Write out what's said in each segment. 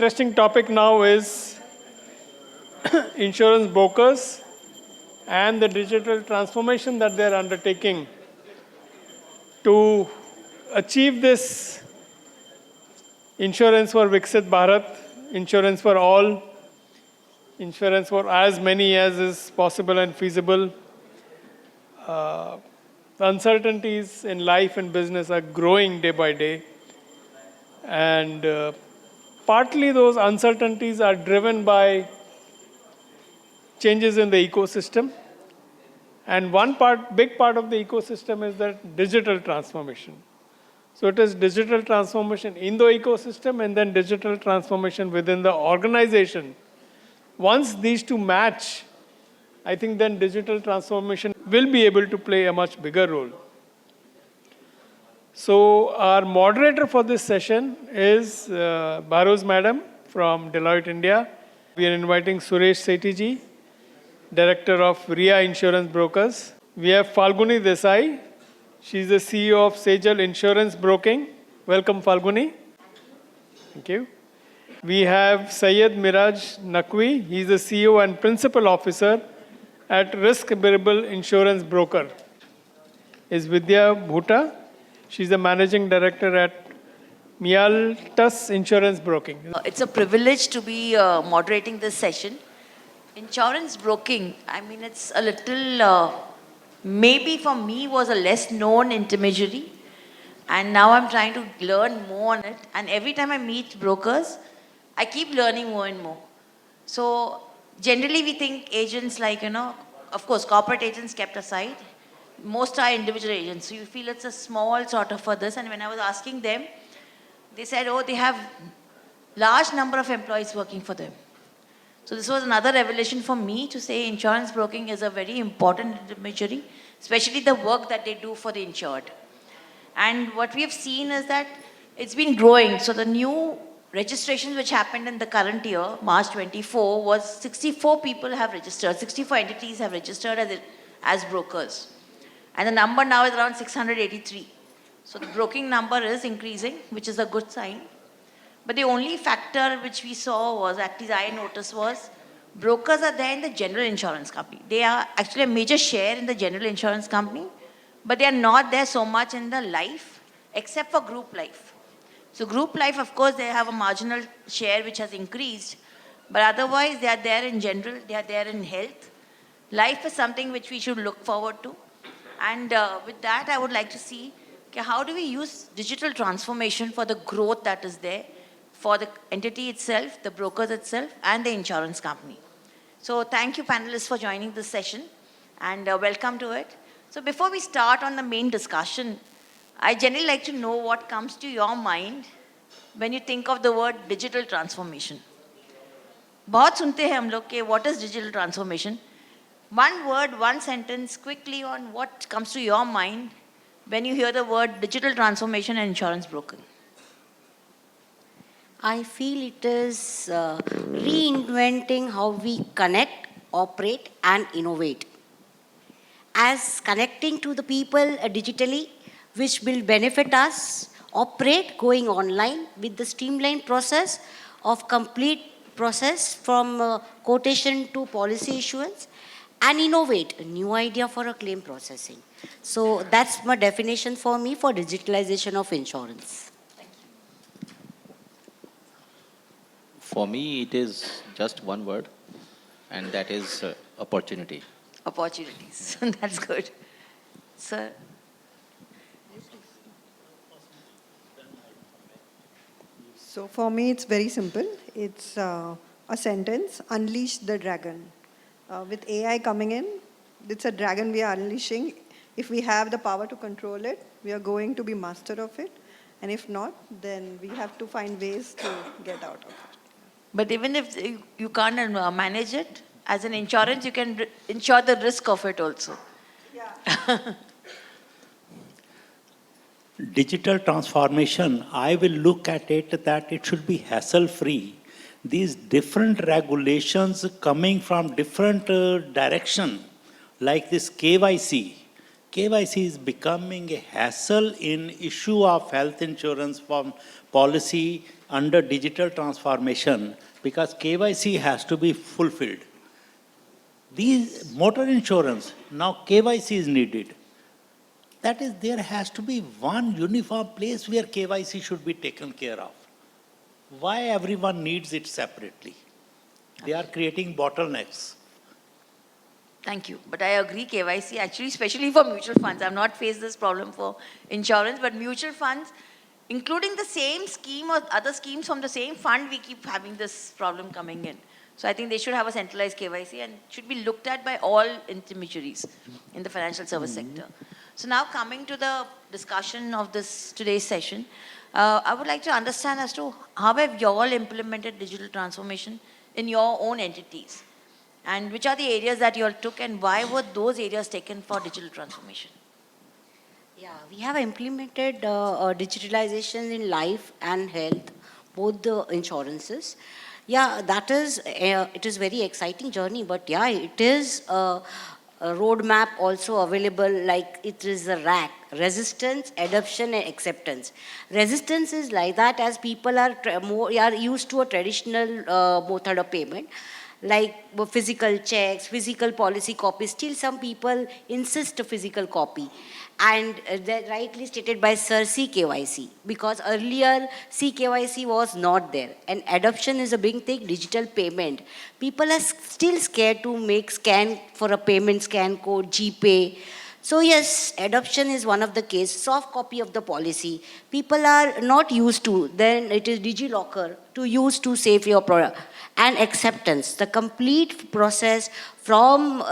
interesting topic now is insurance brokers and the digital transformation that they're undertaking to achieve this insurance for Viksit Bharat, insurance for all, insurance for as many as is possible and feasible. The uncertainties in life and business are growing day by day. And partly those uncertainties are driven by changes in the ecosystem. And big part of the ecosystem is that digital transformation. So it is digital transformation in the ecosystem and then digital transformation within the organization. Once these two match, I think then digital transformation will be able to play a much bigger role. So our moderator for this session is Bharoz Madam from Deloitte India. We are inviting Suresh Sethi ji, Director of RIA Insurance Brokers. We have Falguni Desai. She is the CEO of Sejal Insurance Broking. Welcome, Falguni. Thank you. We have Syed Miraj Naqvi. He is the CEO and Principal Officer at Risk Bearable Insurance Broker. Is Vidya Bhuta. She is the Managing Director at Mialtas Insurance Broking. It's a privilege to be moderating this session. Insurance broking, I mean, it's a little, maybe for me was a less known intermediary. And now I'm trying to learn more on it. And every time I meet brokers, I keep learning more and more. So generally we think agents like, of course, corporate agents kept aside. Most are individual agents. So you feel it's a small sort of for this. And when I was asking them, they said, oh, they have large number of employees working for them. So this was another revelation for me to say insurance broking is a very important intermediary, especially the work that they do for the insured. And what we have seen is that it's been growing. So the new registrations which happened in the current year, March 24, was 64 people have registered, 64 entities have registered as brokers. And the number now is around 683. So the broking number is increasing, which is a good sign. But the only factor which we saw was, actually I noticed was, brokers are there in the general insurance company. They are actually a major share in the general insurance company, but they are not there so much in the life, except for group life. So group life, of course, they have a marginal share which has increased, but otherwise they are there in general, they are there in health. Life is something which we should look forward to. And with that, I would like to see, okay, how do we use digital transformation for the growth that is there, for the entity itself, the brokers itself, and the insurance company. So thank you, panelists, for joining this session, and welcome to it. So before we start on the main discussion, I generally like to know what comes to your mind when you think of the word digital transformation. बहुत सुनते हैं हम लोग के what is digital transformation? One word, one sentence, quickly on what comes to your mind when you hear the word digital transformation and insurance broking. I feel it is reinventing how we connect, operate, and innovate. As connecting to the people digitally, which will benefit us, operate going online with the streamlined process of complete process from quotation to policy issuance, and innovate a new idea for a claim processing. So that's my definition for me for digitalization of insurance. For me, it is just one word, and that is opportunity. Opportunities. That's good. Sir? So for me, it's very simple. It's a sentence, unleash the dragon. With AI coming in, it's a dragon we are unleashing. If we have the power to control it, we are going to be master of it. And if not, then we have to find ways to get out of it. But even if you can't manage it, as an insurance, you can insure the risk of it also. Yeah. Digital transformation, I will look at it that it should be hassle-free. These different regulations coming from different direction, like this KYC, KYC is becoming a hassle in issue of health insurance from policy under digital transformation because KYC has to be fulfilled. These motor insurance, now KYC is needed. That is, there has to be one uniform place where KYC should be taken care of. Why everyone needs it separately? They are creating bottlenecks. Thank you. But I agree, KYC, actually, especially for mutual funds. I've not faced this problem for insurance, but mutual funds, including the same scheme or other schemes from the same fund, we keep having this problem coming in. So I think they should have a centralized KYC and should be looked at by all intermediaries in the financial service sector. So now coming to the discussion of this today's session, I would like to understand as to how have you all implemented digital transformation in your own entities? And which are the areas that you all took and why were those areas taken for digital transformation? Yeah, we have implemented digitalization in life and health, both the insurances. Yeah, that is, it is very exciting journey, but yeah, it is a roadmap also available, like it is a rack, resistance, adoption and acceptance. Resistance is like that as people are are used to a traditional method of payment, like physical checks, physical policy copies. Still some people insist a physical copy. And that rightly stated by Sir, CKYC, because earlier CKYC was not there. And adoption is a big thing, digital payment. People are still scared to make scan for a payment, scan code, GPay. So yes, adoption is one of the case. Soft copy of the policy. People are not used to, then it is DigiLocker to use to save your product. And acceptance, the complete process from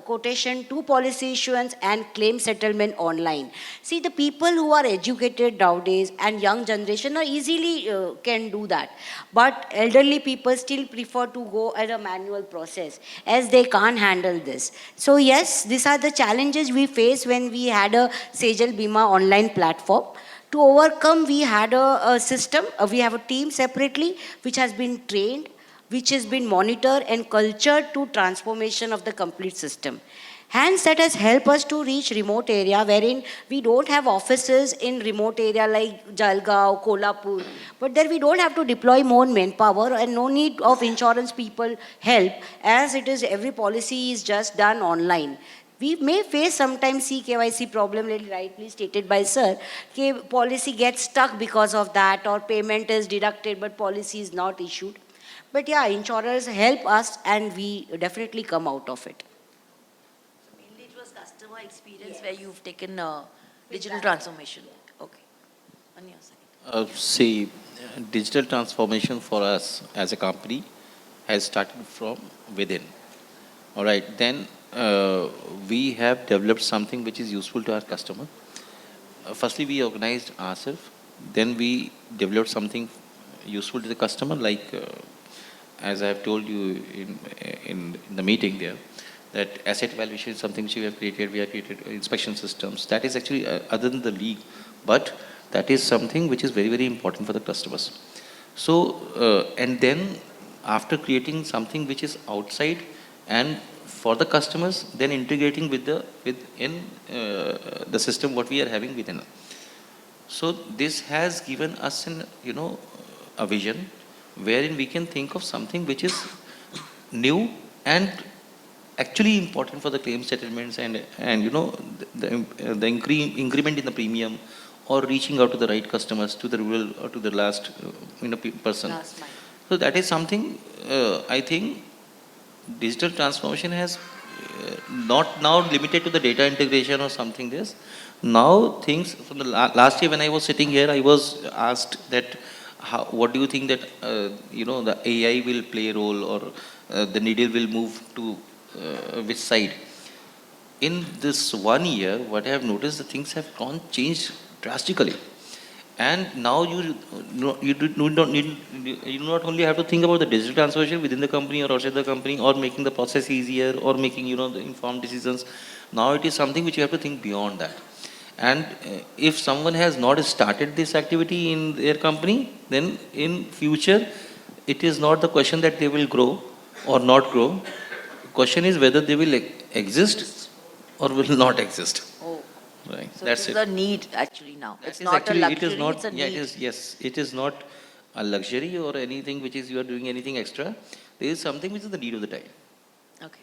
quotation to policy issuance and claim settlement online. See, the people who are educated nowadays and young generation are easily can do that. But elderly people still prefer to go at a manual process as they can't handle this. So yes, these are the challenges we face when we had a Sejal Bima online platform. To overcome, we had a system, we have a team separately which has been trained, which has been monitored and cultured to transformation of the complete system. Hence, that has helped us to reach remote area wherein we don't have offices in remote area like Jalgaon, Kolhapur, but there we don't have to deploy more manpower and no need of insurance people help as it is every policy is just done online. We may face sometimes CKYC problem, rightly stated by Sir, policy gets stuck because of that or payment is deducted but policy is not issued. But yeah, insurers help us and we definitely come out of it. Mainly it was customer experience where you've taken digital transformation. Okay. On your side. See, digital transformation for us as a company has started from within. All right, then we have developed something which is useful to our customer. Firstly, we organized ourselves. Then we developed something useful to the customer, like as I have told you in the meeting there, that asset valuation is something which we have created. We have created inspection systems. That is actually other than the league, but that is something which is very, very important for the customers. So, and then after creating something which is outside and for the customers, then integrating with the system what we are having within. So this has given us a vision wherein we can think of something which is new and actually important for the claim settlements and the increment in the premium or reaching out to the right customers, to the rural or to the last person. Last mile. So that is something I think digital transformation has not now limited to the data integration or something this. Now things from the last year when I was sitting here, I was asked that what do you think that the AI will play a role or the needle will move to which side? In this 1 year, what I have noticed, the things have changed drastically. And now you not only have to think about the digital transformation within the company or outside the company or making the process easier or making the informed decisions. Now it is something which you have to think beyond that. And if someone has not started this activity in their company, then in future, it is not the question that they will grow or not grow. The question is whether they will exist or will not exist. Oh, Right, So that's this it. is a need actually now. That It's is not actually, a it is luxury, not, it's a yeah, it need. is, yes, it is not a luxury or anything which is you are doing anything extra. There is something which is the need of the time. Okay.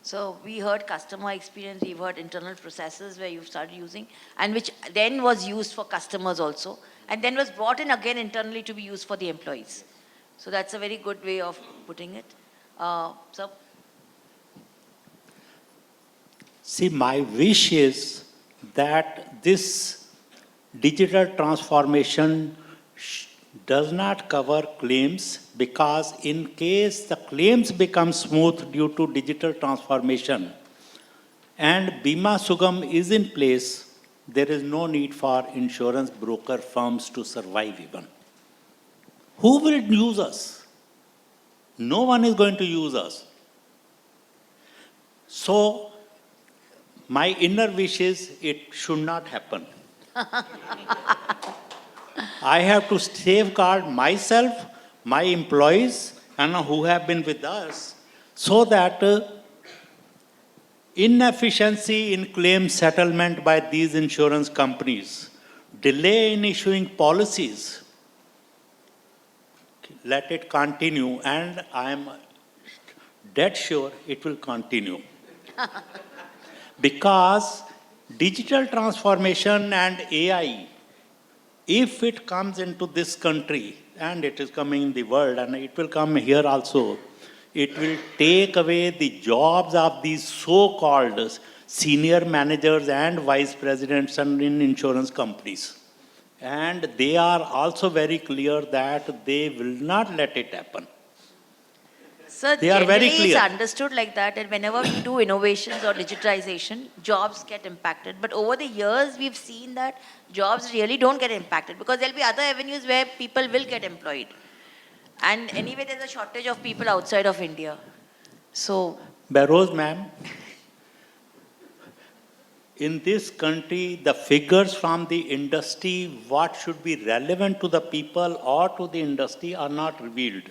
So we heard customer experience, we've heard internal processes where you've started using, and which then was used for customers also, and then was brought in again internally to be used for the employees. So that's a very good way of putting it. So See, my wish is that this digital transformation does not cover claims, because in case the claims become smooth due to digital transformation and Bima Sugam is in place, there is no need for insurance broker firms to survive even. Who will use us? No one is going to use us. So, my inner wish is it should not happen. I have to safeguard myself, my employees, and who have been with us, so that inefficiency in claim settlement by these insurance companies, delay in issuing policies, let it continue, and I am dead sure it will continue. Because digital transformation and AI, if it comes into this country, and it is coming in the world, and it will come here also, it will take away the jobs of these so-called senior managers and vice presidents and in insurance companies. And they are also very clear that they will not let it happen. Sir, They are very generally it's clear. understood like that, and whenever we do innovations or digitization, jobs get impacted. But over the years, we've seen that jobs really don't get impacted because there'll be other avenues where people will get employed. And anyway, there's a shortage of people outside of India. So, Barrows, ma'am, in this country, the figures from the industry, what should be relevant to the people or to the industry, are not revealed.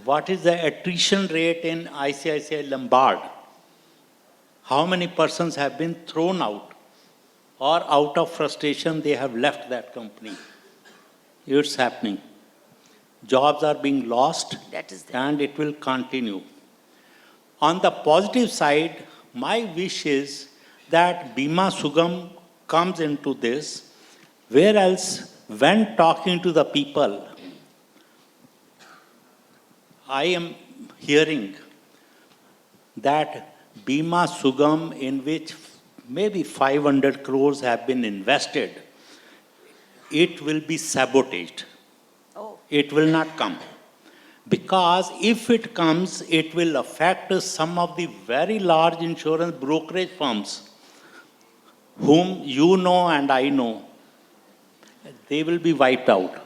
What is the attrition rate in ICICI Lombard? How many persons have been thrown out, or out of frustration they have left that company? It's happening. Jobs are being lost, that is there. and it will continue. On the positive side, my wish is that Bima Sugam comes into this, whereas when talking to the people, I am hearing that Bima Sugam, in which maybe 500 crores have been invested, it will be sabotaged. Oh, It will not come. Because if it comes, it will affect some of the very large insurance brokerage firms, whom you know and I know. They will be wiped out.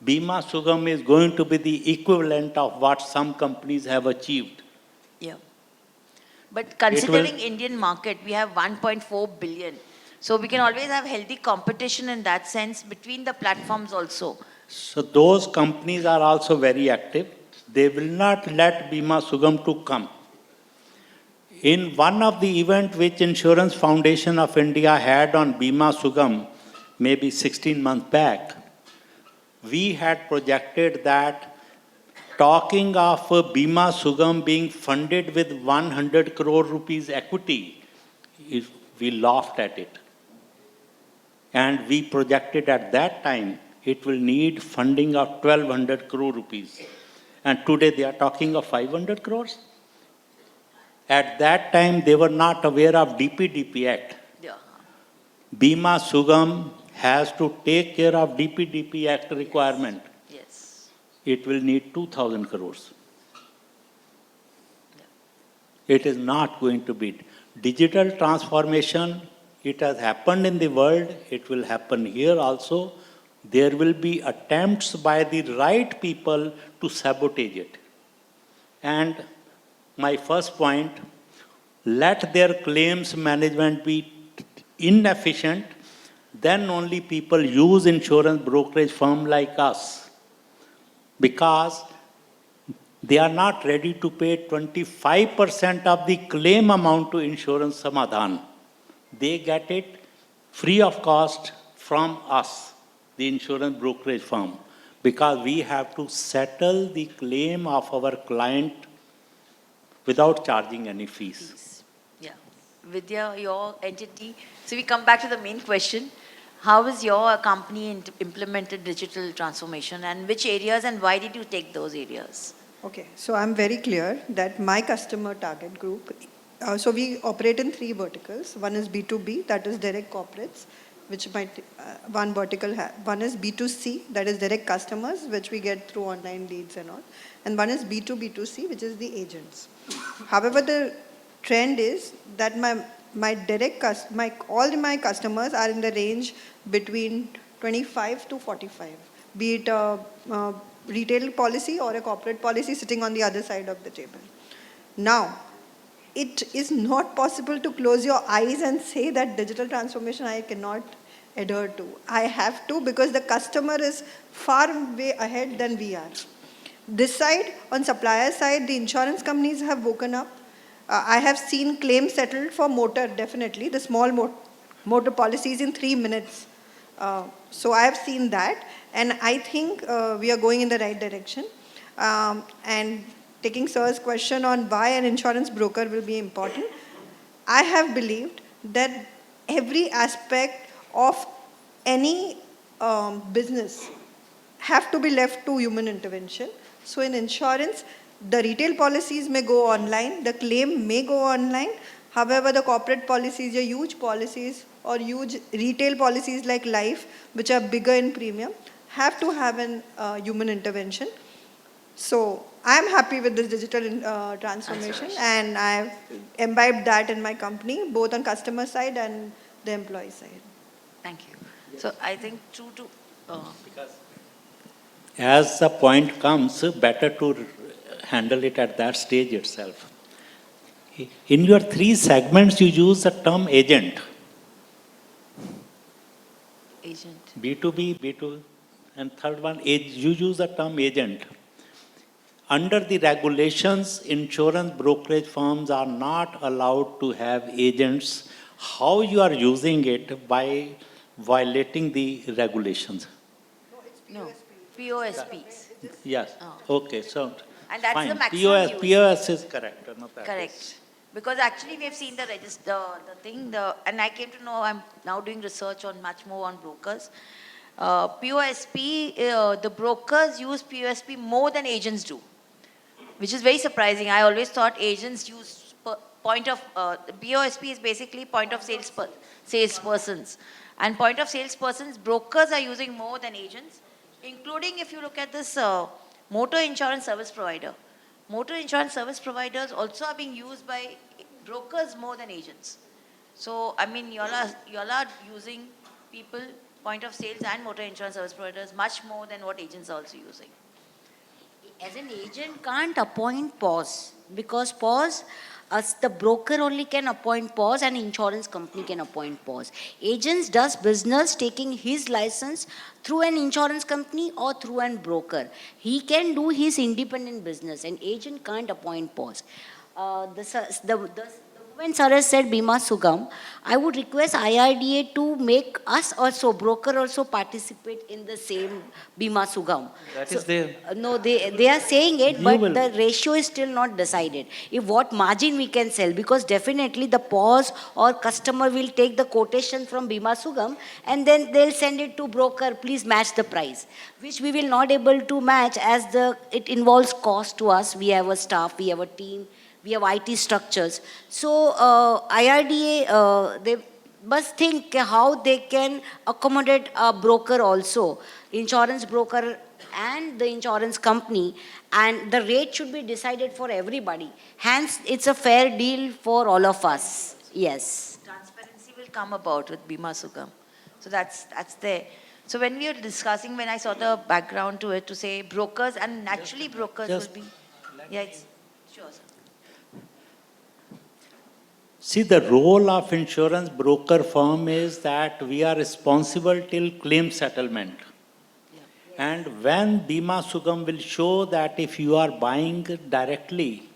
Bima Sugam is going to be the equivalent of what some companies have achieved. yeah. But considering Indian market, we have 1.4 billion. So we can always have healthy competition in that sense between the platforms also. So those companies are also very active. They will not let Bima Sugam to come. In one of the events which Insurance Foundation of India had on Bima Sugam, maybe 16 months back, we had projected that, talking of Bima Sugam being funded with 100 crore rupees equity, we laughed at it. And we projected at that time it will need funding of 1200 crore rupees. And today they are talking of 500 crores. At that time they were not aware of DPDP Act. Yeah. Bima Sugam has to take care of DPDP Act requirement. Yes. It will need 2,000 crores. It is not going to be. Digital transformation, it has happened in the world, it will happen here also. There will be attempts by the right people to sabotage it. And my first point, let their claims management be inefficient, then only people use insurance brokerage firm like us. Because they are not ready to pay 25% of the claim amount to Insurance Samadhan. they get it free of cost from us, the insurance brokerage firm, because we have to settle the claim of our client without charging any fees. Yeah. Vidya, your entity, so we come back to the main question. How is your company implemented digital transformation and which areas and why did you take those areas? Okay, so I'm very clear that my customer target group, so we operate in three verticals. One is B2B, that is direct corporates, which might, one vertical, one is B2C, that is direct customers, which we get through online leads and all. And one is B2B2C, which is the agents. However, the trend is that my direct, all my customers are in the range between 25 to 45, be it a retail policy or a corporate policy sitting on the other side of the table. Now, it is not possible to close your eyes and say that digital transformation I cannot adhere to. I have to because the customer is far way ahead than we are. This side, on supplier side, the insurance companies have woken up. I have seen claims settled for motor, definitely, the small motor policies in 3 minutes. So I have seen that, and I think we are going in the right direction. And taking sir's question on why an insurance broker will be important, I have believed that every aspect of any business have to be left to human intervention. So in insurance, the retail policies may go online, the claim may go online. However, the corporate policies, your huge policies or huge retail policies like life, which are bigger in premium, have to have an human intervention. So I am happy with this digital transformation, and I've imbibed that in my company, both on customer side and the employee side. Thank you. So I think true to, As the point comes, better to handle it at that stage itself. In your three segments, you use the term agent. agent. B2B, B2, and third one, you use the term agent. Under the regulations, insurance brokerage firms are not allowed to have agents. How you are using it by violating the regulations? No, POSPs. Yes, Oh. okay, so And that's fine. the maximum use. POS is correct. Not that. Correct. Because actually we have seen the register, the thing, and I came to know I'm now doing research on much more on brokers. POSP, the brokers use POSP more than agents do, which is very surprising. I always thought agents use point of, POSP is basically point of salespersons. And point of salespersons, brokers are using more than agents, including if you look at this motor insurance service provider. Motor insurance service providers also are being used by brokers more than agents. So, I mean, you all are using people, point of sales and motor insurance service providers much more than what agents are also using. As an agent can't appoint POS because POS, the broker only can appoint POS and insurance company can appoint POS. Agents does business taking his license through an insurance company or through an broker. He can do his independent business. An agent can't appoint POS. The when sir has said Bima Sugam, I would request IRDA to make us also, broker also participate in the same Bima Sugam. That is there. No, they are saying it, You but will. the ratio is still not decided. If what margin we can sell, because definitely the POS or customer will take the quotation from Bima Sugam and then they'll send it to broker, please match the price, which we will not able to match as it involves cost to us. We have a staff, we have a team, we have IT structures. So IRDA, they must think how they can accommodate a broker also, insurance broker and the insurance company, and the rate should be decided for everybody. Hence, it's a fair deal for all of us. Yes. Transparency will come about with Bima Sugam. So that's there. So when we were discussing, when I saw the background to it, to say brokers, and naturally brokers Just will be, yeah, it's, sure, sir. See, the role of insurance broker firm is that we are responsible till claim settlement. And when Bima Sugam will show that if you are buying directly,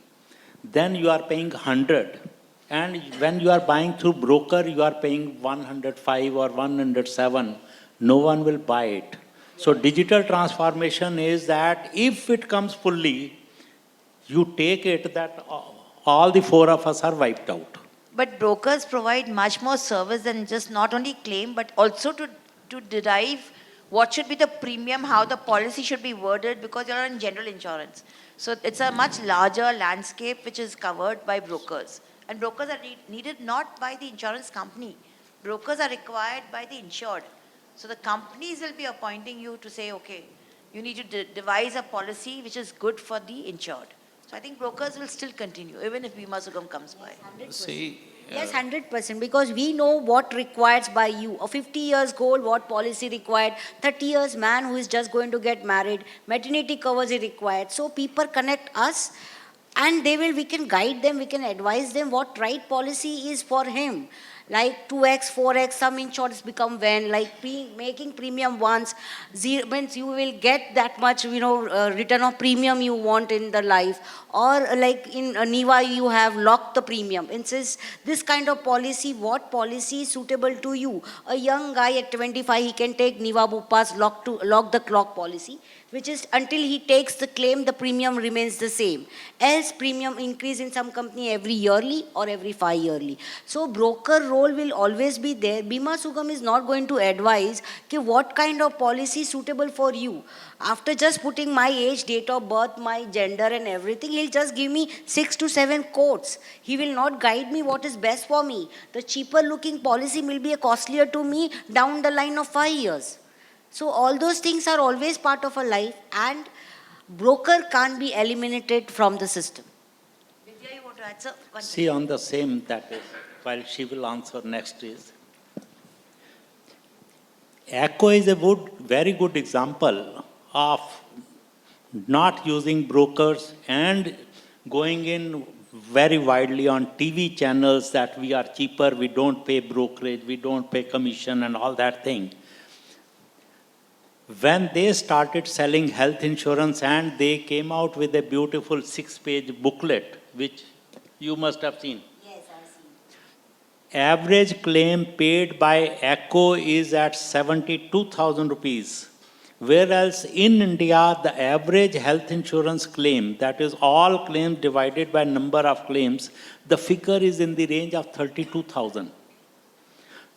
then you are paying 100. And when you are buying through broker, you are paying 105 or 107. No one will buy it. So digital transformation is that if it comes fully, you take it that all the four of us are wiped out. But brokers provide much more service than just not only claim, but also to derive what should be the premium, how the policy should be worded, because you're in general insurance. So it's a much larger landscape which is covered by brokers. And brokers are needed not by the insurance company. Brokers are required by the insured. So the companies will be appointing you to say, okay, you need to devise a policy which is good for the insured. So I think brokers will still continue, even if Bima Sugam comes by. 100%. See, Yes, 100%, because we know what requires by you. A 50 years old, what policy required. 30 years man who is just going to get married. Maternity covers is required. So people connect us and we can guide them, we can advise them what right policy is for him. Like 2x, 4x, some insurance become when, like making premium once, zero, means you will get that much, return of premium you want in the life. Or like in Niva, you have locked the premium. It says this kind of policy, what policy is suitable to you? A young guy at 25, he can take Niva Bupa's lock the clock policy, which is until he takes the claim, the premium remains the same. Else premium increase in some company every yearly or every 5 yearly. So broker role will always be there. Bima Sugam is not going to advise what kind of policy is suitable for you. After just putting my age, date of birth, my gender and everything, he'll just give me 6 to 7 quotes. He will not guide me what is best for me. The cheaper looking policy will be costlier to me down the line of 5 years. So all those things are always part of a life, and broker can't be eliminated from the system. Vidya, you want to answer? See, on the same, that is, while she will answer next is, Echo is a very good example of not using brokers and going in very widely on TV channels that we are cheaper, we don't pay brokerage, we don't pay commission and all that thing. When they started selling health insurance and they came out with a beautiful 6-page booklet, which you must have seen. Yes, I've seen. Average claim paid by Echo is at 72,000 rupees. Whereas in India, the average health insurance claim, that is all claims divided by number of claims, the figure is in the range of 32,000.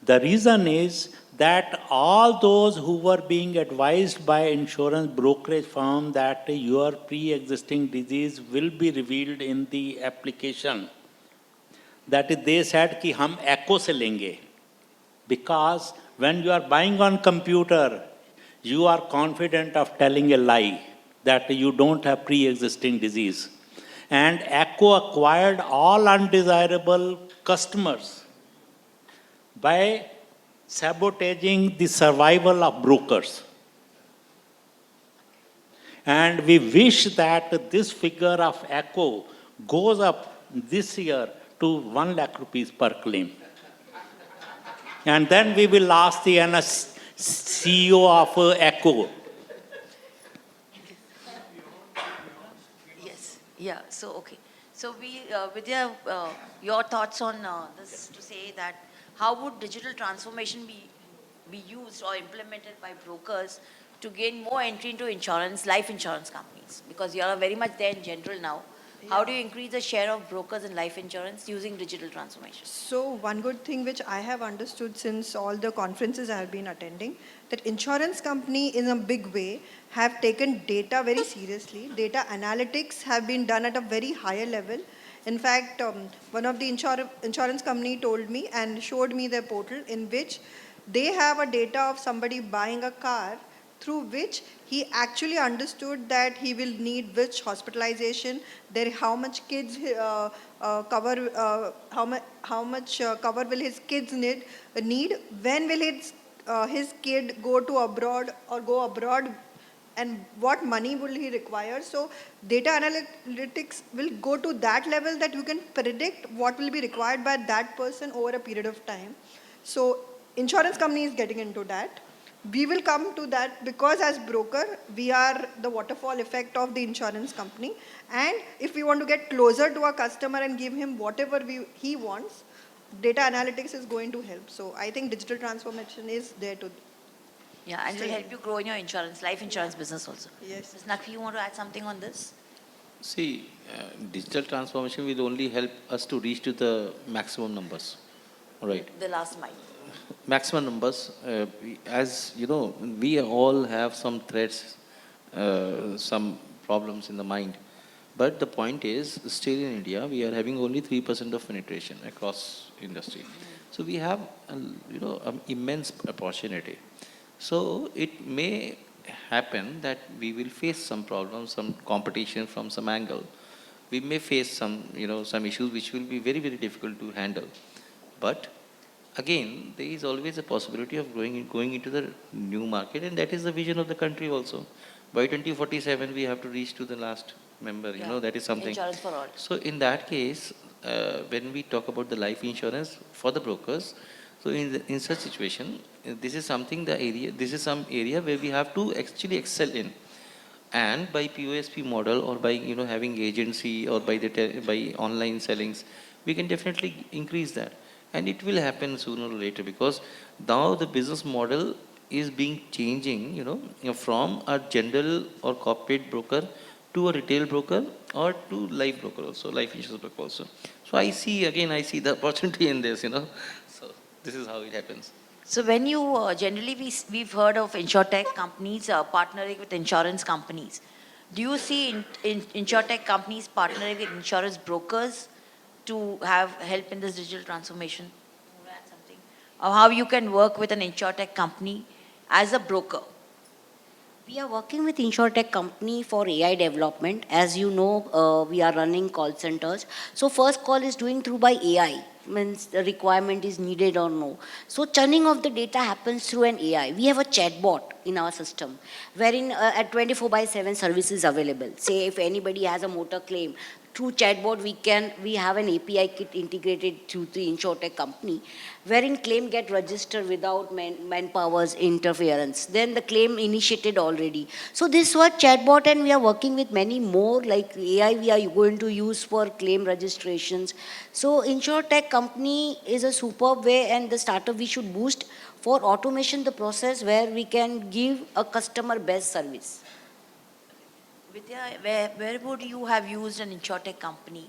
The reason is that all those who were being advised by insurance brokerage firm that your pre-existing disease will be revealed in the application, that is, they said कि हम echo से लेंगे, because when you are buying on computer, you are confident of telling a lie that you don't have pre-existing disease. And Echo acquired all undesirable customers by sabotaging the survival of brokers. And we wish that this figure of Echo goes up this year to 1 lakh rupees per claim. And then we will ask the CEO of Echo. Yes, yeah, so okay. So Vidya, your thoughts on this to say that how would digital transformation be used or implemented by brokers to gain more entry into insurance, life insurance companies? Because you are very much there in general now. How do you increase the share of brokers in life insurance using digital transformation? So one good thing which I have understood since all the conferences I have been attending, that insurance company in a big way have taken data very seriously. Data analytics have been done at a very higher level. In fact, one of the insurance company told me and showed me their portal in which they have a data of somebody buying a car through which he actually understood that he will need which hospitalization, how much kids cover, how much cover will his kids need, when will his kid go to abroad or go abroad, and what money will he require. So data analytics will go to that level that you can predict what will be required by that person over a period of time. So insurance company is getting into that. we will come to that because as broker, we are the waterfall effect of the insurance company. And if we want to get closer to our customer and give him whatever he wants, data analytics is going to help. So I think digital transformation is there to. Yeah, and will help you grow in your insurance, life insurance business also. Yes. Ms. Naqvi, you want to add something on this? See, digital transformation will only help us to reach to the maximum numbers. All right. The last mile. Maximum numbers, as you know, we all have some threats, some problems in the mind. But the point is, still in India, we are having only 3% of penetration across industry. So we have, immense opportunity. So it may happen that we will face some problems, some competition from some angle. We may face some, some issues which will be very, very difficult to handle. But again, there is always a possibility of going into the new market, and that is the vision of the country also. By 2047, we have to reach to the last member. That is something. Insurance for all. So in that case, when we talk about the life insurance for the brokers, so in such situation, this is something this is some area where we have to actually excel in. And by POSP model, or by having agency, or by by online sellings, we can definitely increase that. And it will happen sooner or later, because now the business model is being changing, from a general or corporate broker to a retail broker, or to life broker also, life insurance broker also. So I see the opportunity in this, So this is how it happens. So when you generally we've heard of insurtech companies partnering with insurance companies. Do you see insurtech companies partnering with insurance brokers to have help in this digital transformation? Want to add something? Or how you can work with an insurtech company as a broker? We are working with InsurTech company for AI development. As you know, we are running call centers. So first call is doing through by AI, means the requirement is needed or no. So churning of the data happens through an AI. We have a chatbot in our system, wherein at 24 by 7 services available. Say if anybody has a motor claim, through chatbot we have an API kit integrated through the InsurTech company, wherein claim get registered without manpower's interference. Then the claim initiated already. So this was chatbot, and we are working with many more like AI we are going to use for claim registrations. So InsurTech company is a superb way, and the startup we should boost for automation the process where we can give a customer best service. Vidya, where would you have used an insurtech company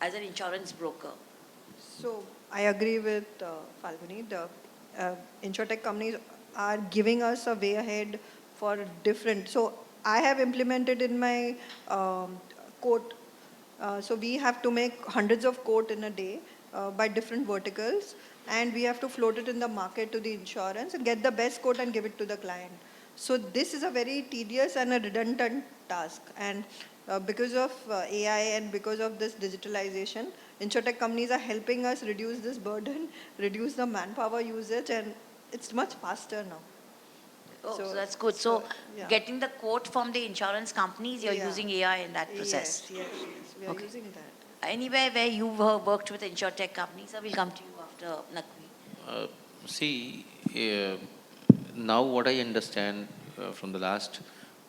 as an insurance broker? So I agree with Falguni. The insurtech companies are giving us a way ahead for different. So I have implemented in my quote. So we have to make hundreds of quote in a day by different verticals, and we have to float it in the market to the insurance and get the best quote and give it to the client. So this is a very tedious and a redundant task. And because of AI and because of this digitalization, insurtech companies are helping us reduce this burden, reduce the manpower usage, and it's much faster now. Oh, so that's good. So, yeah. getting the quote from the insurance companies, you're Yeah. using AI in that process. Yes, we are Okay. using that. Anywhere where you've worked with insurtech companies, I will come to you after Naqvi. See, now what I understand from the last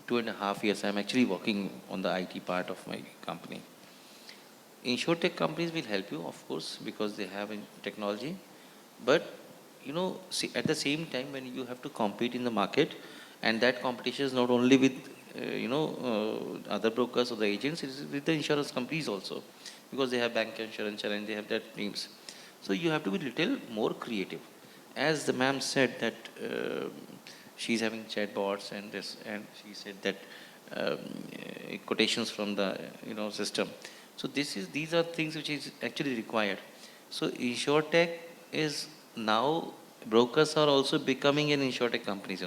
2.5 years, I'm actually working on the IT part of my company. InsurTech companies will help you, of course, because they have technology. But, see, at the same time, when you have to compete in the market, and that competition is not only with, other brokers or the agents, it is with the insurance companies also, because they have bank insurance and they have that names. So you have to be little more creative. As the ma'am said that she's having chatbots and this, and she said that quotations from the system. So these are things which is actually required. So InsurTech is now, brokers are also becoming an InsurTech companies.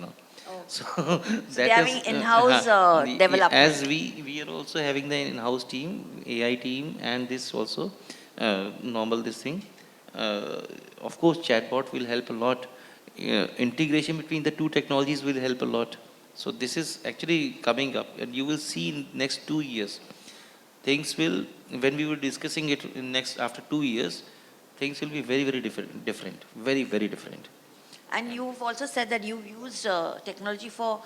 So they're having in-house development. As we are also having the in-house team, AI team, and this also normal this thing. Of course, chatbot will help a lot. Integration between the two technologies will help a lot. So this is actually coming up, and you will see in next 2 years, things will, when we were discussing it in after 2 years, things will be very, very different, very, very different. And you've also said that you've used technology for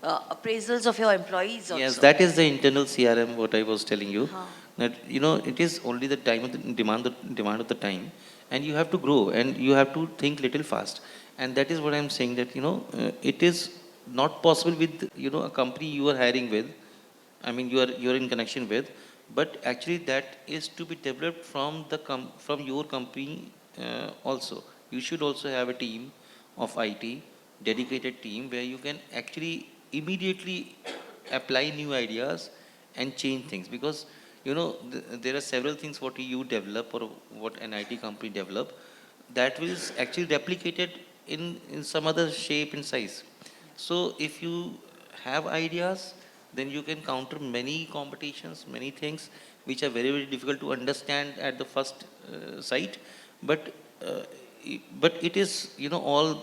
appraisals of your employees also. Yes, that is the internal CRM, what I was telling you. Huh. That, it is only the time of the demand of the time, and you have to grow, and you have to think little fast. And that is what I'm saying, that, it is not possible with, a company you are hiring with, I mean, you are in connection with, but actually that is to be developed from from your company also. You should also have a team of IT, dedicated team, where you can actually immediately apply new ideas and change things, because there are several things what you develop or what an IT company develop that is actually replicated in some other shape and size. So if you have ideas, then you can counter many competitions, many things which are very, very difficult to understand at the first sight. But but it is, all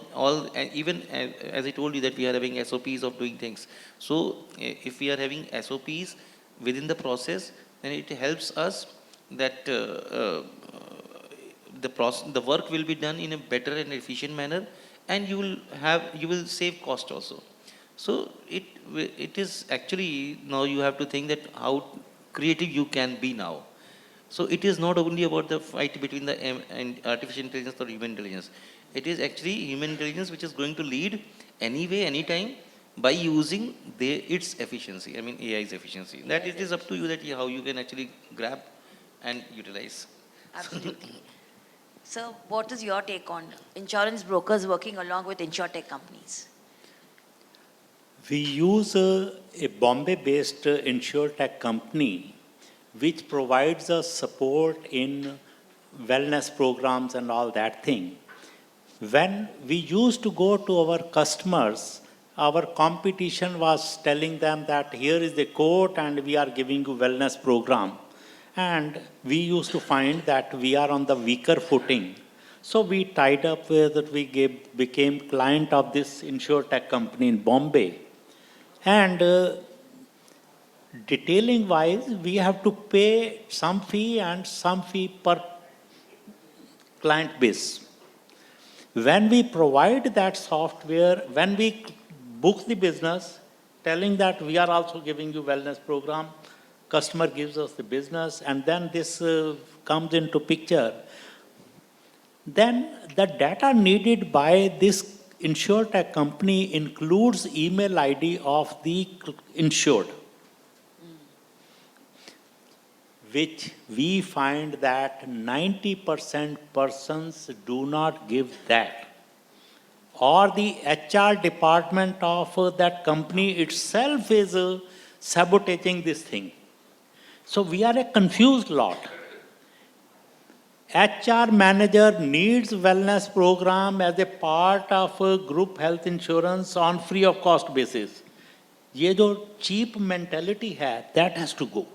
even as I told you that we are having SOPs of doing things. So if we are having SOPs within the process, then it helps us that the work will be done in a better and efficient manner, and you will save cost also. So it is actually, now you have to think that how creative you can be now. So it is not only about the fight between the and artificial intelligence or human intelligence. It is actually human intelligence which is going to lead anyway, anytime, by using its efficiency. I mean, AI's efficiency. That it is up to you that how you can actually grab and utilize. Absolutely. So, what is your take on insurance brokers working along with insurtech companies? We use a Bombay-based insurtech company which provides us support in wellness programs and all that thing. When we used to go to our customers, our competition was telling them that here is the quote and we are giving you wellness program. And we used to find that we are on the weaker footing. So we tied up with, became client of this insurtech company in Bombay. And detailing wise, we have to pay some fee and some fee per client base. When we provide that software, when we book the business, telling that we are also giving you wellness program, customer gives us the business, and then this comes into picture. Then the data needed by this insurtech company includes email ID of the insured, which we find that 90% persons do not give that. Or the HR department of that company itself is sabotaging this thing. So we are a confused lot. HR manager needs wellness program as a part of a group health insurance on free of cost basis. ये जो cheap mentality है, that has to go.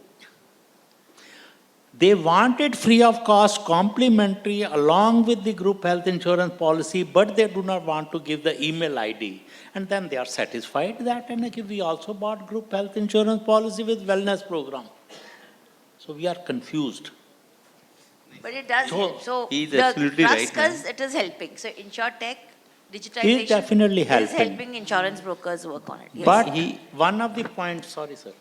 They want it free of cost, complimentary, along with the group health insurance policy, but they do not want to give the email ID. And then they are satisfied that, and we also bought group health insurance policy with wellness program. So we are confused. But it does help. So, He's the absolutely right, Trustcus, ma'am. it is helping. So, InsurTech, digitization Is definitely is helping. helping insurance brokers work on it. Yes. But one of the points, sorry sir,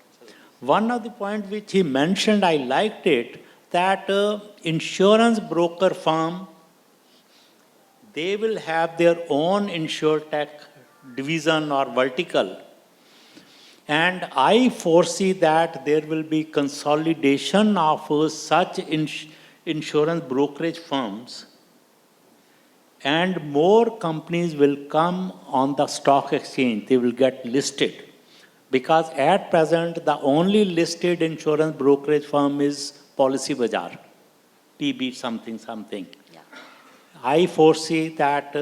one of the points which he mentioned, I liked it, that insurance broker firm, they will have their own insurtech division or vertical. And I foresee that there will be consolidation of such insurance brokerage firms, and more companies will come on the stock exchange. They will get listed. Because at present, the only listed insurance brokerage firm is Policy Bazaar, PB something something. Yeah. I foresee that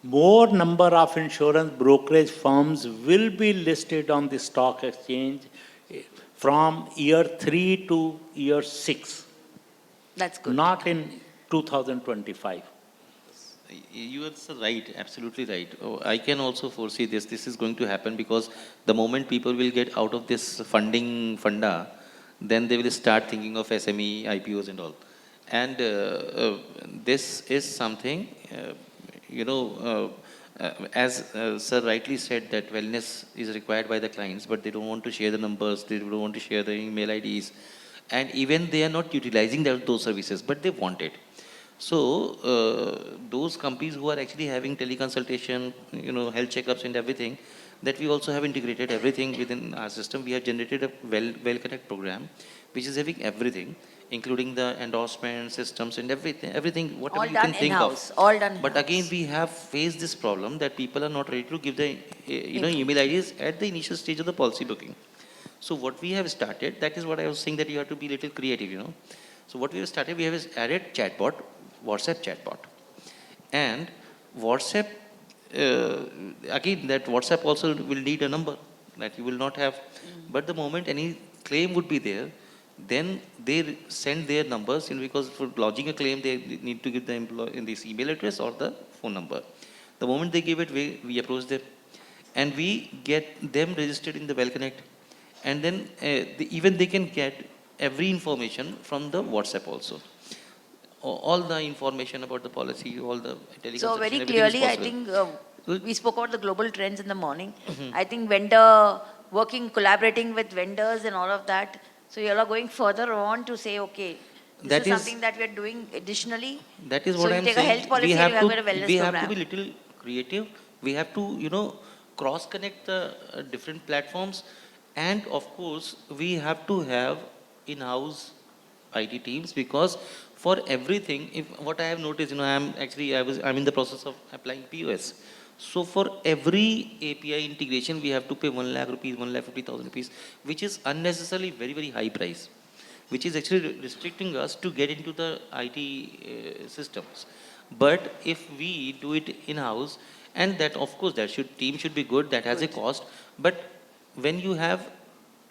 more number of insurance brokerage firms will be listed on the stock exchange from year 3 to year 6, That's good. not in 2025. You are so right, absolutely right. Oh, I can also foresee this. This is going to happen because the moment people will get out of this funda, then they will start thinking of SME, IPOs and all. And this is something, as Sir rightly said, that wellness is required by the clients, but they don't want to share the numbers, they don't want to share the email IDs, and even they are not utilizing those services, but they want it. So those companies who are actually having teleconsultation, health checkups and everything, that we also have integrated everything within our system. We have generated a well connect program, which is having everything, including the endorsement systems and everything, whatever All you done can think in-house, of. all done But again, in-house. we have faced this problem that people are not ready to give the email IDs at the initial stage of the policy booking. So what we have started, that is what I was saying, that you have to be a little creative. So what we have started, we have added chatbot, WhatsApp chatbot. And WhatsApp, again, that WhatsApp also will need a number that you will not have. But the moment any claim would be there, then they send their numbers, because for lodging a claim, they need to give the employee in this email address or the phone number. The moment they give it, we approach them, and we get them registered in the Well Connect. And then even they can get every information from the WhatsApp also. All the information about the policy, all the So teleconsultation, very everything is clearly, I possible. think So- we spoke about the global trends in the morning. Mm-hmm. I think vendor working, collaborating with vendors and all of that. So you all are going further on to say, okay, this That is is something that we are doing additionally. That is So what you I'm take a saying. health policy and you have got a wellness We have to program. be little creative. We have to, cross connect the different platforms, and of course, we have to have in-house IT teams, because for everything, if what I have noticed, I'm in the process of applying POS. So for every API integration, we have to pay 1 lakh rupees, 1,50,000 rupees, which is unnecessarily very, very high price, which is actually restricting us to get into the IT systems. But if we do it in-house, and that, of course, team should be good, that has a cost. But when you have,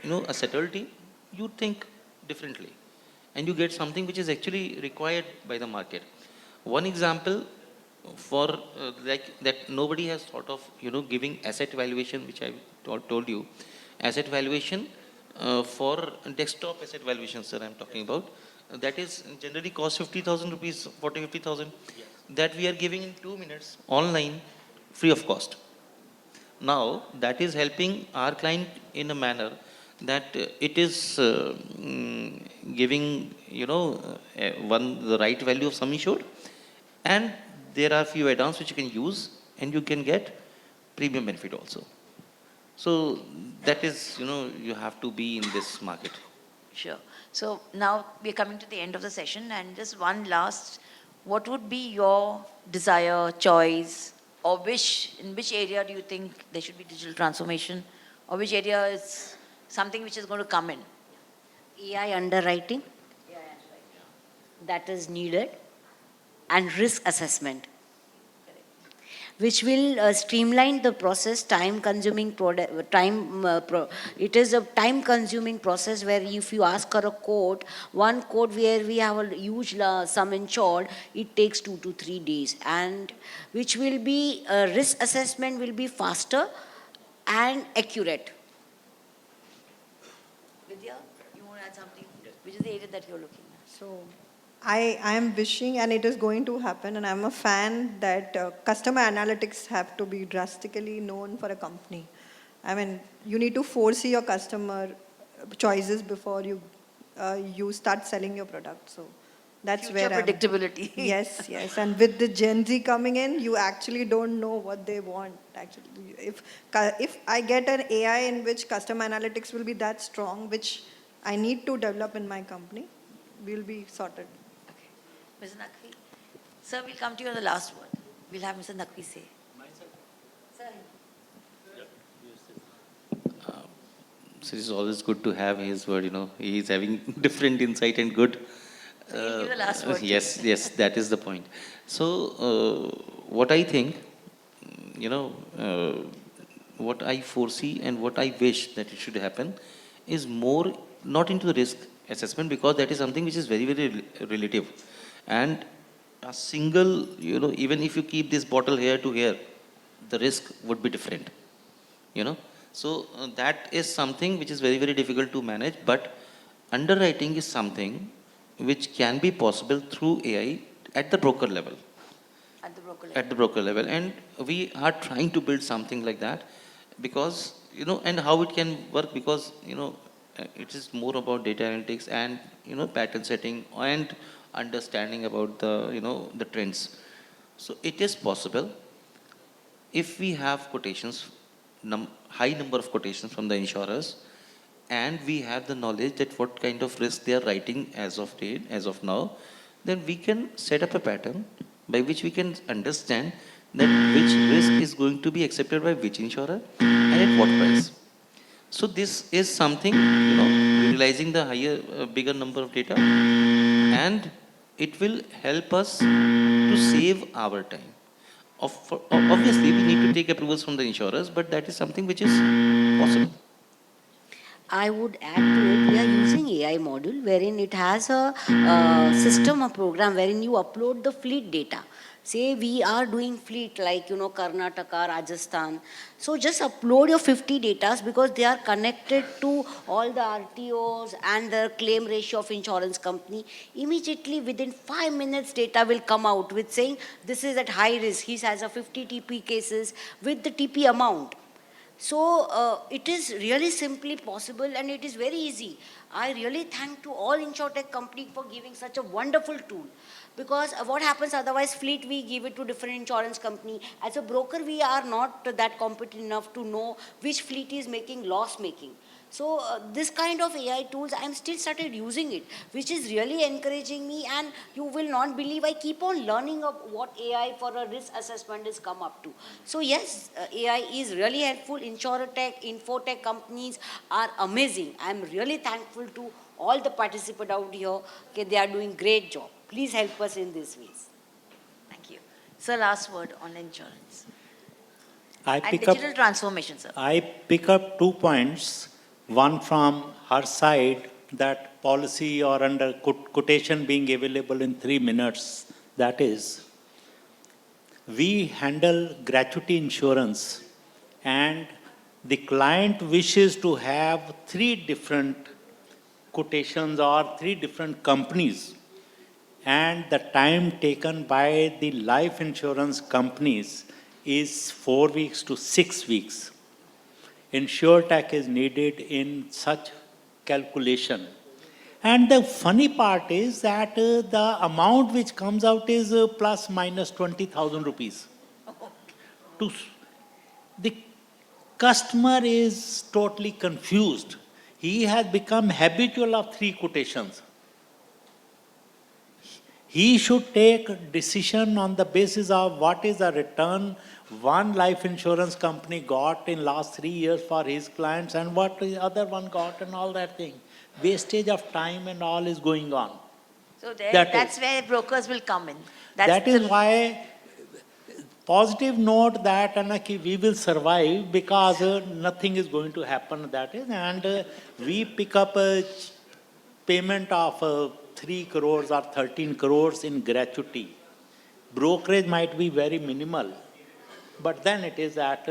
a settled team, you think differently, and you get something which is actually required by the market. One example for like that nobody has thought of, giving asset valuation, which I told you, asset valuation for desktop asset valuation, sir, I'm talking about. That is generally cost 50,000 rupees, 40, 50,000. That we are giving in 2 minutes online, free of cost. Now, that is helping our client in a manner that it is giving, the right value of sum insured, and there are few add-ons which you can use, and you can get premium benefit also. So that is, you have to be in this market. Sure. So now we're coming to the end of the session, and just one last, what would be your desire, choice, or wish? In which area do you think there should be digital transformation, or which area is something which is going to come in? AI underwriting, that is needed, and risk assessment, which will streamline the process, time consuming it is a time consuming process where if you ask for a quote, one quote where we have a huge sum insured, it takes 2 to 3 days, and which will be risk assessment will be faster and accurate. Vidya, you want to add something? Which is the area that you're looking at? So I am wishing, and it is going to happen, and I'm a fan that customer analytics have to be drastically known for a company. I mean, you need to foresee your customer choices before you start selling your product. So that's Future where predictability. Yes, yes. And with the Gen Z coming in, you actually don't know what they want. Actually, if I get an AI in which customer analytics will be that strong, which I need to develop in my company, we'll be sorted. Mr. Naqvi? Sir, we'll come to you on the last word. We'll have Mr. Naqvi say. Sir. So it's always good to have his word, he is having different insight and good. So he'll give the last word. Yes, yes, that is the point. So what I think, what I foresee and what I wish that it should happen is more not into the risk assessment, because that is something which is very, very relative. And a single, even if you keep this bottle here to here, the risk would be different, So that is something which is very, very difficult to manage. But underwriting is something which can be possible through AI at the broker level. At the broker level. at the broker level. And we are trying to build something like that because, and how it can work because, it is more about data analytics and, pattern setting and understanding about the trends. So it is possible if we have quotations, high number of quotations from the insurers, and we have the knowledge that what kind of risk they are writing as of date, as of now, then we can set up a pattern by which we can understand that which risk is going to be accepted by which insurer and at what price. So this is something, utilizing the bigger number of data, and it will help us to save our time. Obviously, we need to take approvals from the insurers, but that is something which is possible. I would add to it, we are using AI module wherein it has a system, a program wherein you upload the fleet data. Say we are doing fleet like, Karnataka, Rajasthan. So just upload your 50 datas because they are connected to all the RTOs and the claim ratio of insurance company. Immediately within 5 minutes data will come out with saying this is at high risk. He has a 50 TP cases with the TP amount. So it is really simply possible and it is very easy. I really thank to all InsurTech company for giving such a wonderful tool. Because what happens otherwise, fleet we give it to different insurance company. As a broker, we are not that competent enough to know which fleet is making loss making. So this kind of AI tools, I'm still started using it, which is really encouraging me. And you will not believe I keep on learning of what AI for a risk assessment is come up to. So yes, AI is really helpful. InsurTech, Infotech companies are amazing. I'm really thankful to all the participants out here. Okay, they are doing great job. Please help us in these ways. Thank you. Sir, last word on insurance. I And pick up digital transformation, sir. I pick up 2 points, one from her side, that policy or under quotation being available in 3 minutes. That is, we handle gratuity insurance and the client wishes to have 3 different quotations or 3 different companies, and the time taken by the life insurance companies is 4 weeks to 6 weeks. InsurTech is needed in such calculation. And the funny part is that the amount which comes out is plus minus 20,000 rupees. To, the customer is totally confused. He has become habitual of 3 quotations. He should take a decision on the basis of what is the return one life insurance company got in last 3 years for his clients and what the other one got and all that thing. Wastage of time and all is going on. So there, That that's is. where brokers will come in. That is why positive note that we will survive because nothing is going to happen, that is, and we pick up a payment of 3 crores or 13 crores in gratuity. Brokerage might be very minimal, but then it is that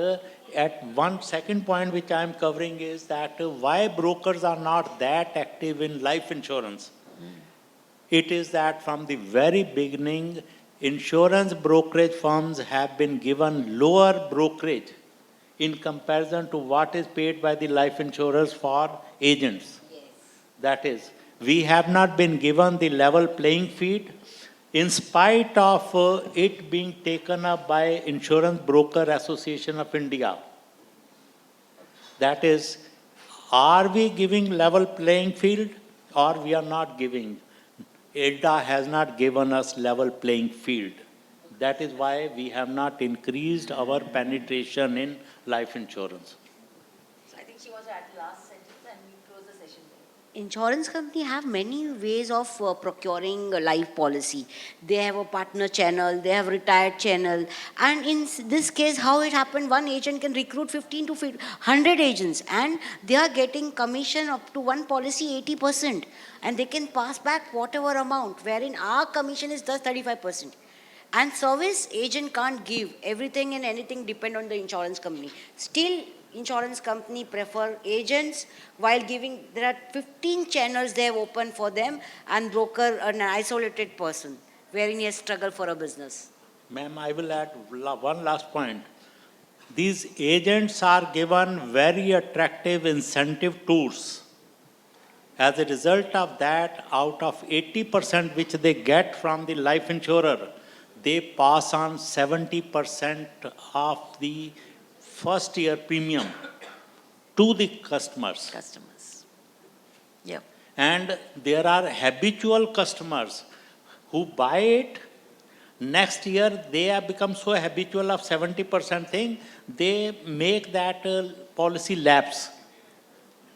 at one second point which I am covering is that why brokers are not that active in life insurance. It is that from the very beginning, insurance brokerage firms have been given lower brokerage in comparison to what is paid by the life insurers for agents. Yes. That is, we have not been given the level playing field in spite of it being taken up by Insurance Broker Association of India. That is, are we giving level playing field or we are not giving? ILDA has not given us level playing field. That is why we have not increased our penetration in life insurance. So I think she was at the last sentence and we close the session there. Insurance company have many ways of procuring a life policy. They have a partner channel, they have retired channel. And in this case, how it happened, one agent can recruit 15 to 100 agents and they are getting commission up to one policy 80%. And they can pass back whatever amount, wherein our commission is just 35%. And service agent can't give. Everything and anything depend on the insurance company. Still, insurance company prefer agents while giving, there are 15 channels they have opened for them and broker an isolated person wherein he has struggled for a business. Ma'am, I will add one last point. These agents are given very attractive incentive tours. As a result of that, out of 80% which they get from the life insurer, they pass on 70% of the first year premium to the customers. Customers. Yep. And there are habitual customers who buy it. Next year, they have become so habitual of 70% thing, they make that policy lapse.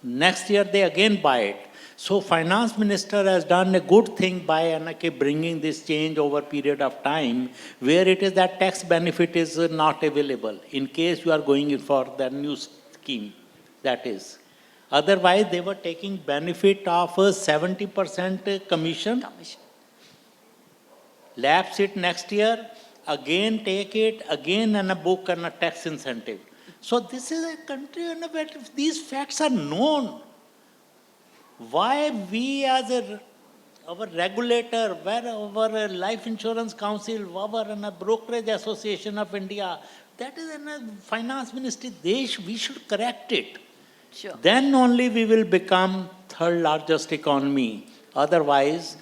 Next year, they again buy it. So finance minister has done a good thing by bringing this change over a period of time, where it is that tax benefit is not available in case you are going in for the new scheme, that is. Otherwise, they were taking benefit of 70% commission, Commission. lapse it next year, again take it, again and a book and a tax incentive. So this is a country where if these facts are known, why we as our regulator, where our Life Insurance Council, our Brokerage Association of India, that is in a finance ministry, we should correct it. Sure. Then only we will become third largest economy. Otherwise,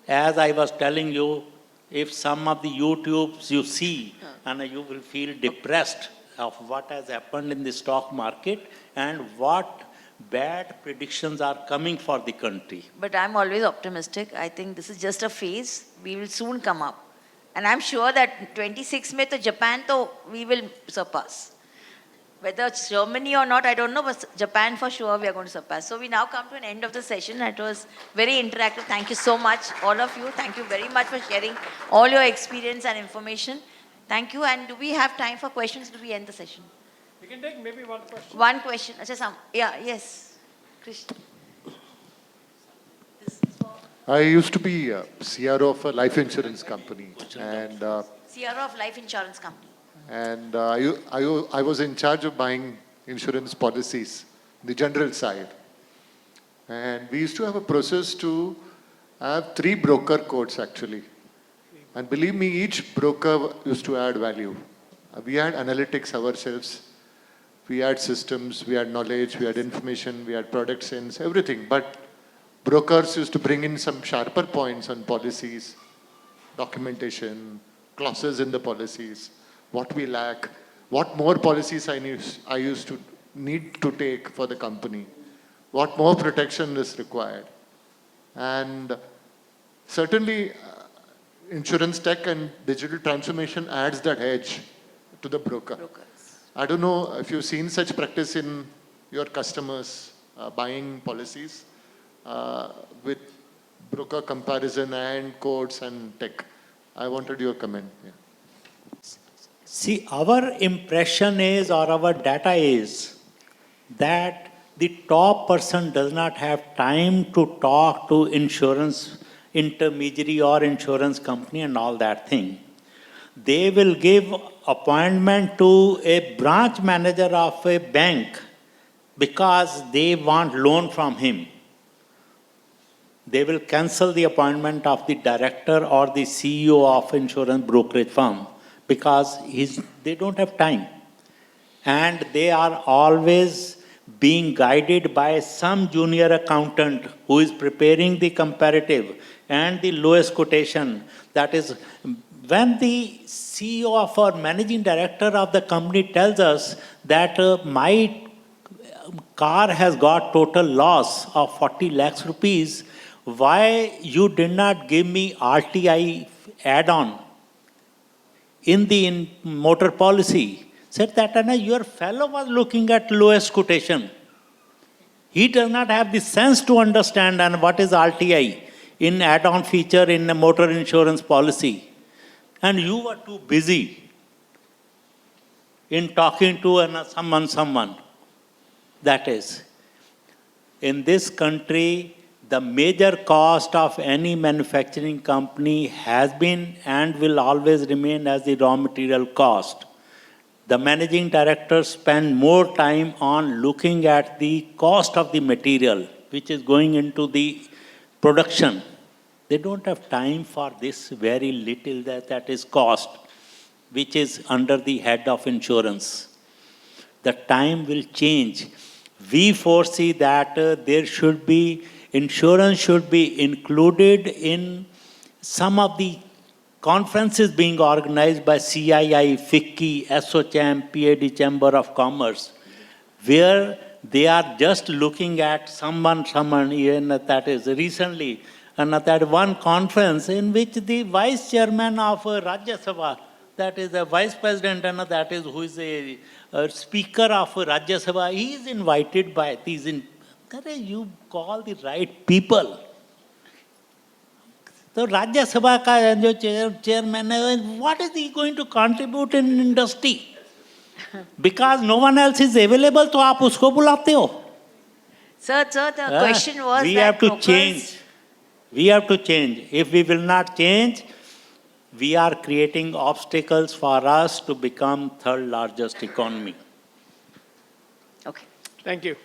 as I was telling you, if some of the YouTubes you see, and you will feel depressed of what has happened in the stock market and what bad predictions are coming for the country. But I'm always optimistic. I think this is just a phase. We will soon come up. And I'm sure that 26 May to Japan, we will surpass. Whether it's Germany or not, I don't know, but Japan for sure we are going to surpass. So we now come to an end of the session. It was very interactive. Thank you so much, all of you. Thank you very much for sharing all your experience and information. Thank you. And do we have time for questions? Do we end the session? We can take maybe one question. One question. Yes. Krishna. I used to be a CRO of a life insurance company, and CRO of Life Insurance Company. I was in charge of buying insurance policies, the general side. And we used to have a process to have 3 broker codes actually. And believe me, each broker used to add value. We had analytics ourselves. We had systems, we had knowledge, we had information, we had product sense, everything. But brokers used to bring in some sharper points on policies, documentation, clauses in the policies, what we lack, what more policies I used to need to take for the company, what more protection is required. And certainly, insurance tech and digital transformation adds that edge to the broker. I don't know if you've seen such practice in your customers buying policies with broker comparison and codes and tech. I wanted your comment. Yeah. See, our impression is, or our data is, that the top person does not have time to talk to insurance intermediary or insurance company and all that thing. They will give appointment to a branch manager of a bank because they want loan from him. They will cancel the appointment of the director or the CEO of insurance brokerage firm because they don't have time. And they are always being guided by some junior accountant who is preparing the comparative and the lowest quotation. That is, when the CEO or managing director of the company tells us that my car has got total loss of 40 lakhs rupees, why you did not give me RTI add-on in motor policy? Said that your fellow was looking at lowest quotation. He does not have the sense to understand and what is RTI in add-on feature in a motor insurance policy. And you were too busy in talking to someone. That is, in this country, the major cost of any manufacturing company has been and will always remain as the raw material cost. The managing directors spend more time on looking at the cost of the material which is going into the production They don't have time for this very little that is cost, which is under the head of insurance. The time will change. We foresee that insurance should be included in some of the conferences being organized by CII, FICCI, ASSOCHAM, PAD, Chamber of Commerce, where they are just looking at someone, even that is recently, and that one conference in which the vice chairman of Rajya Sabha, that is the vice president, and that is who is a speaker of Rajya Sabha, he is invited by these. You call the right people. So Rajya Sabha का जो chairman है, what is he going to contribute in industry? Because no one else is available, तो आप उसको बुलाते हो. Sir, the question was we that have to brokers- change. We have to change. If we will not change, we are creating obstacles for us to become third largest economy. Okay. Thank you.